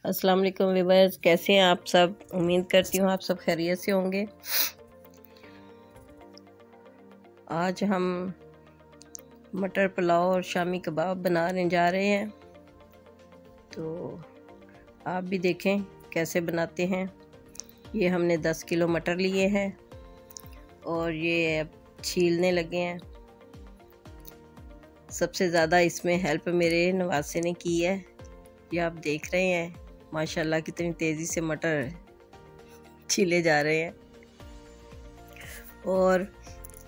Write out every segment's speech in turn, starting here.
अस्सलाम वालेकुम व्यूअर्स, कैसे हैं आप सब। उम्मीद करती हूँ आप सब खैरियत से होंगे। आज हम मटर पुलाव और शामी कबाब बनाने जा रहे हैं, तो आप भी देखें कैसे बनाते हैं। ये हमने 10 किलो मटर लिए हैं और ये अब छीलने लगे हैं। सबसे ज़्यादा इसमें हेल्प मेरे नवासे ने की है। ये आप देख रहे हैं माशाल्लाह कितनी तेज़ी से मटर छीले जा रहे हैं और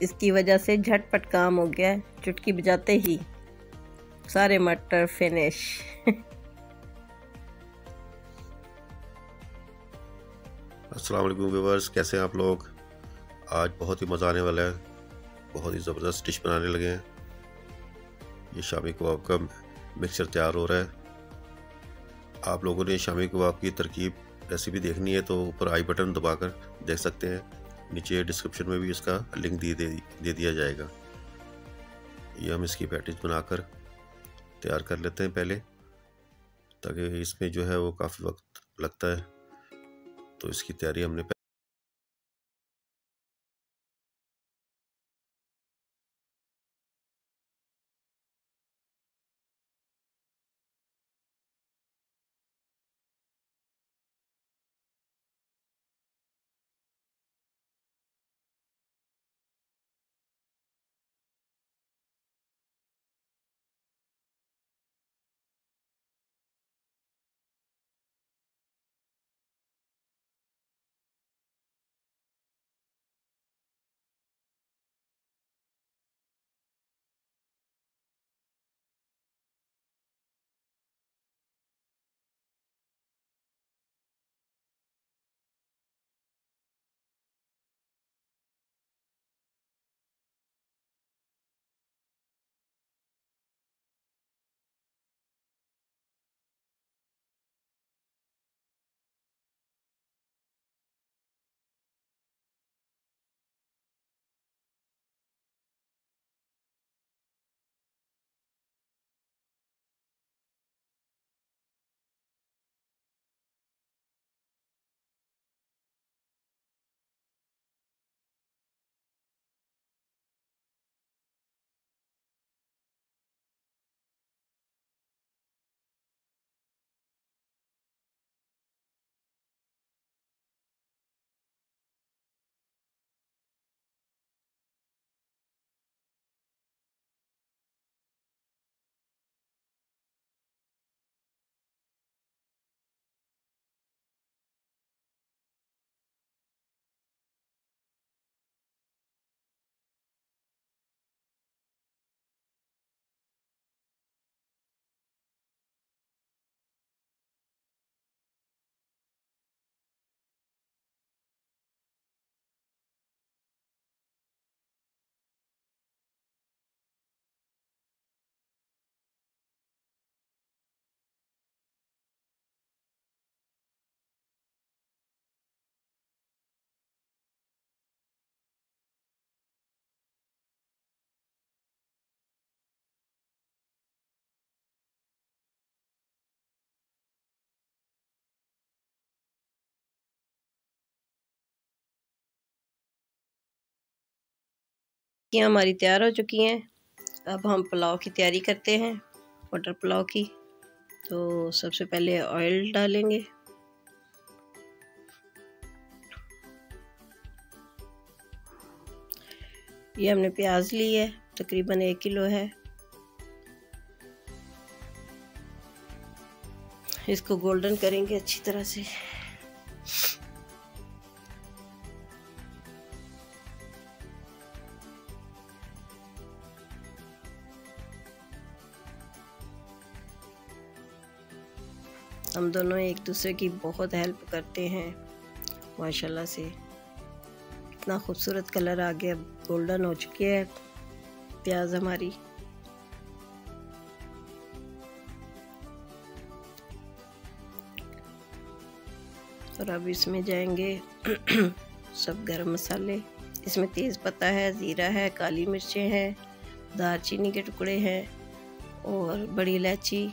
इसकी वजह से झटपट काम हो गया है। चुटकी बजाते ही सारे मटर फिनिश। अस्सलाम वालेकुम व्यूअर्स, कैसे हैं आप लोग। आज बहुत ही मज़ा आने वाला है, बहुत ही ज़बरदस्त डिश बनाने लगे हैं। ये शामी कबाब का मिक्सचर तैयार हो रहा है। आप लोगों ने शामी कबाब की तरकीब रेसिपी देखनी है तो ऊपर आई बटन दबाकर देख सकते हैं। नीचे डिस्क्रिप्शन में भी इसका लिंक दे दिया जाएगा। ये हम इसकी पैटीज बनाकर तैयार कर लेते हैं पहले, ताकि इसमें जो है वो काफ़ी वक्त लगता है, तो इसकी तैयारी हमने ये हमारी तैयार हो चुकी हैं। अब हम पुलाव की तैयारी करते हैं, मटर पुलाव की। तो सबसे पहले ऑयल डालेंगे। ये हमने प्याज ली है, तकरीबन 1 किलो है। इसको गोल्डन करेंगे अच्छी तरह से। हम दोनों एक दूसरे की बहुत हेल्प करते हैं माशाल्लाह से। इतना खूबसूरत कलर आ गया, गोल्डन हो चुकी है प्याज हमारी। और अब इसमें जाएंगे सब गरम मसाले। इसमें तेज़ पत्ता है, ज़ीरा है, काली मिर्चें हैं, दालचीनी के टुकड़े हैं और बड़ी इलायची,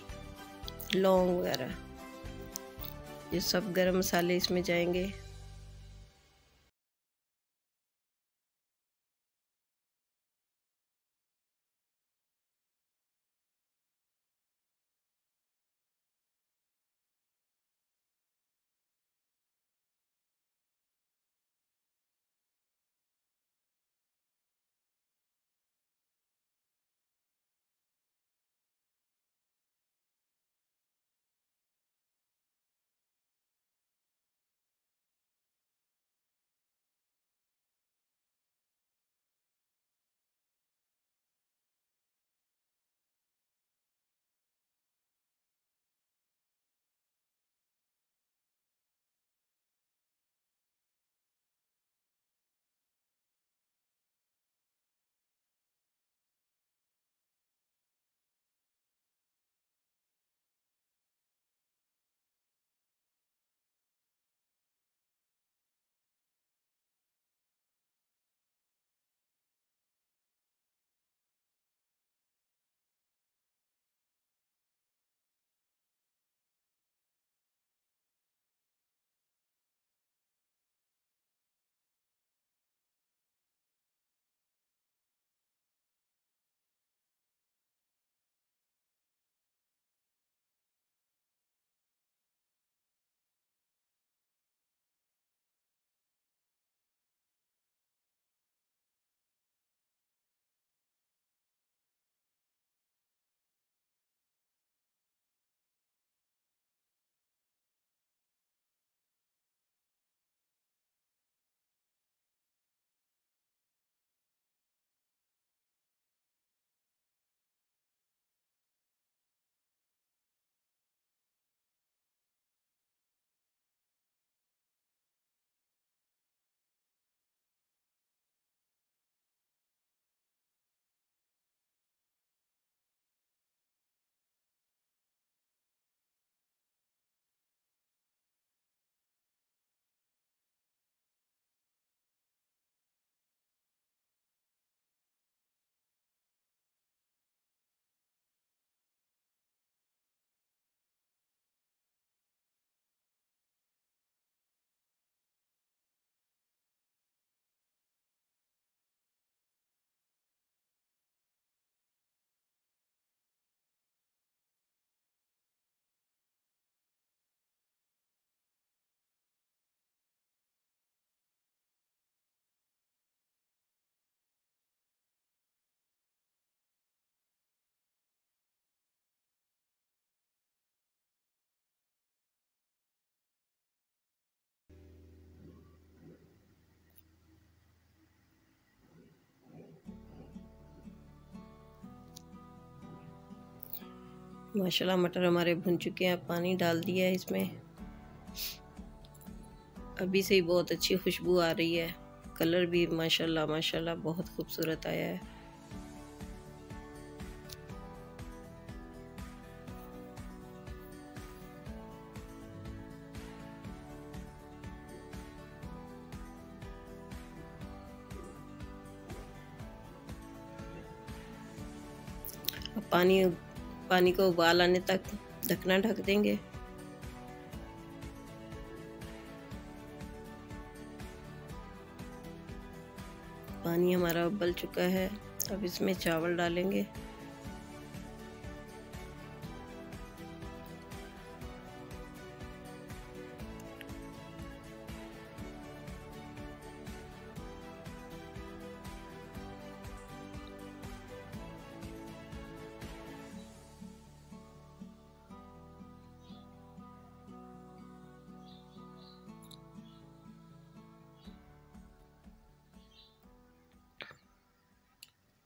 लौंग वगैरह। ये सब गरम मसाले इसमें जाएंगे। माशाल्लाह मटर हमारे भुन चुके हैं। पानी डाल दिया है इसमें। अभी से ही बहुत अच्छी खुशबू आ रही है। कलर भी माशाल्लाह माशाल्लाह बहुत खूबसूरत आया है। अब पानी को उबाल आने तक ढकना ढक देंगे। पानी हमारा उबल चुका है। अब इसमें चावल डालेंगे।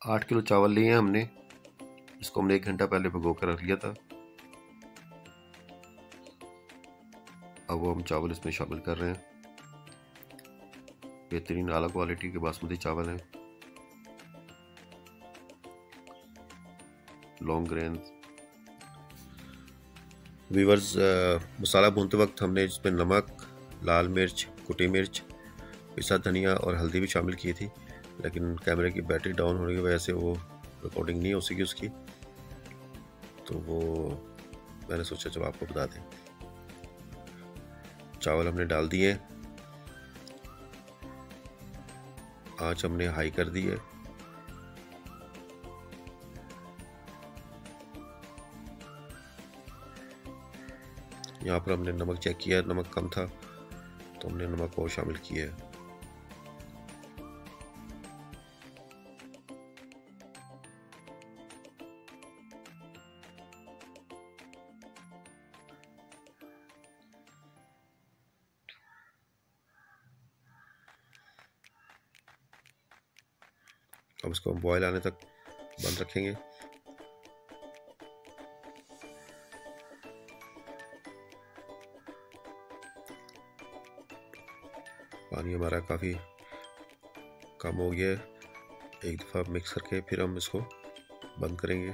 आठ किलो चावल लिए हैं हमने। इसको हमने 1 घंटा पहले भिगो कर रख लिया था। अब वो हम चावल इसमें शामिल कर रहे हैं। बेहतरीन आला क्वालिटी के बासमती चावल हैं, लॉन्ग ग्रेन। वीवर्स, मसाला भूनते वक्त हमने इसमें नमक, लाल मिर्च, कुटी मिर्च, पिसा धनिया और हल्दी भी शामिल की थी, लेकिन कैमरे की बैटरी डाउन होने की वजह से वो रिकॉर्डिंग नहीं हो सकी उसकी, तो वो मैंने सोचा चलो आपको बता दें। चावल हमने डाल दिए। आंच हमने हाई कर दी है। यहाँ पर हमने नमक चेक किया, नमक कम था तो हमने नमक और शामिल किया है। अब इसको हम बॉयल आने तक बंद रखेंगे। पानी हमारा काफ़ी कम हो गया है। एक दफ़ा मिक्स करके फिर हम इसको बंद करेंगे।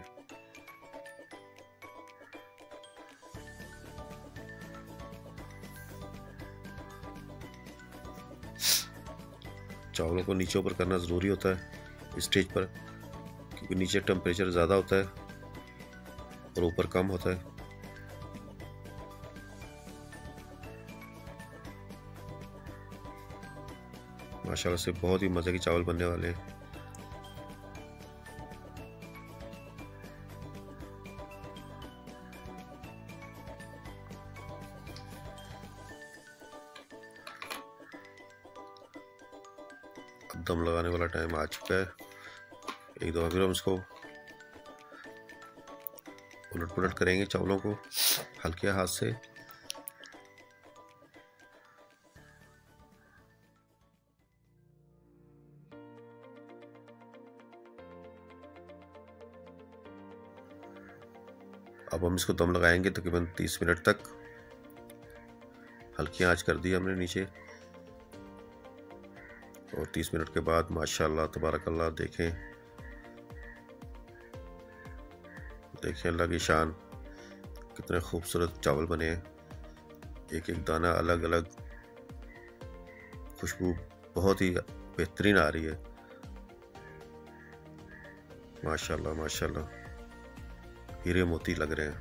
चावलों को नीचे ऊपर करना ज़रूरी होता है इस स्टेज पर, क्योंकि नीचे टेम्परेचर ज़्यादा होता है और ऊपर कम होता है। माशाल्लाह से बहुत ही मज़े के चावल बनने वाले हैं। अब दम लगाने वाला टाइम आ चुका है। एक दफ़ा फिर हम इसको उलट पुलट करेंगे चावलों को हल्के हाथ से। अब हम इसको दम लगाएंगे तकरीबन 30 मिनट तक। हल्की आंच कर दी हमने नीचे, और 30 मिनट के बाद माशाल्लाह तबारकल्लाह देखें अल्लाह की शान, कितने खूबसूरत चावल बने हैं। एक एक दाना अलग अलग, खुशबू बहुत ही बेहतरीन आ रही है। माशाल्लाह माशाल्लाह, हीरे मोती लग रहे हैं।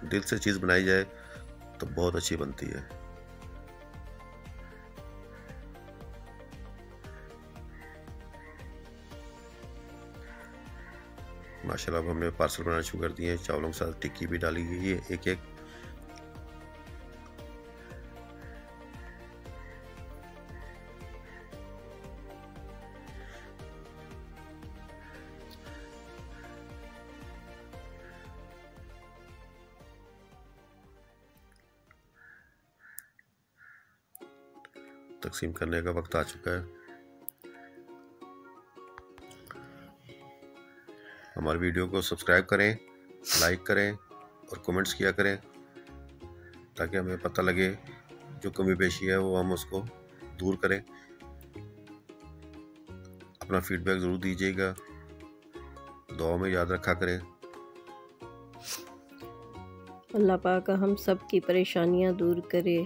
दिल से चीज़ बनाई जाए तो बहुत अच्छी बनती है। माशाल्लाह अब हमने पार्सल बनाना शुरू कर दिए हैं। चावलों के साथ टिक्की भी डाली गई है एक एक। तकसीम करने का वक्त आ चुका है। हमारे वीडियो को सब्सक्राइब करें, लाइक करें और कमेंट्स किया करें, ताकि हमें पता लगे जो कमी पेशी है वो हम उसको दूर करें। अपना फीडबैक ज़रूर दीजिएगा, दुआ में याद रखा करें। अल्लाह पाक हम सब की परेशानियां दूर करे,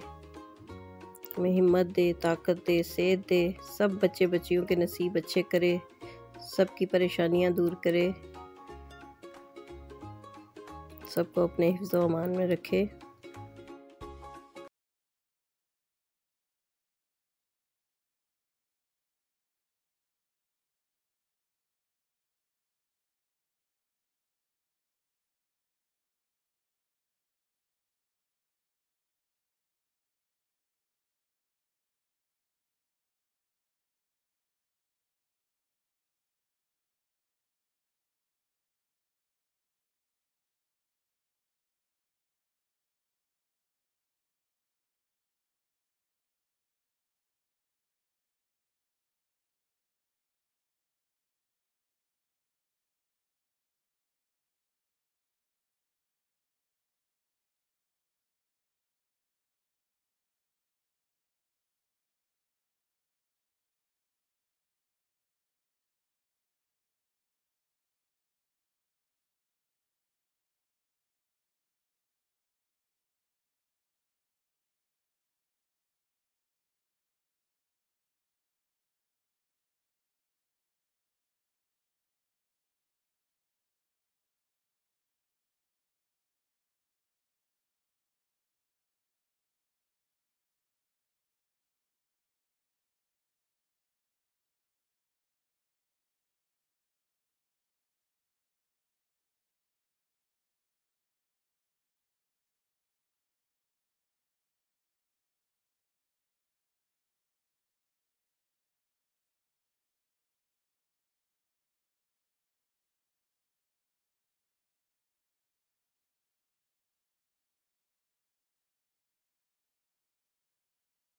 हमें हिम्मत दे, ताकत दे, सेहत दे, सब बच्चे बच्चियों के नसीब अच्छे करे, सबकी परेशानियां दूर करे, सबको अपने हिफ्ज़-ओ-अमान में रखे।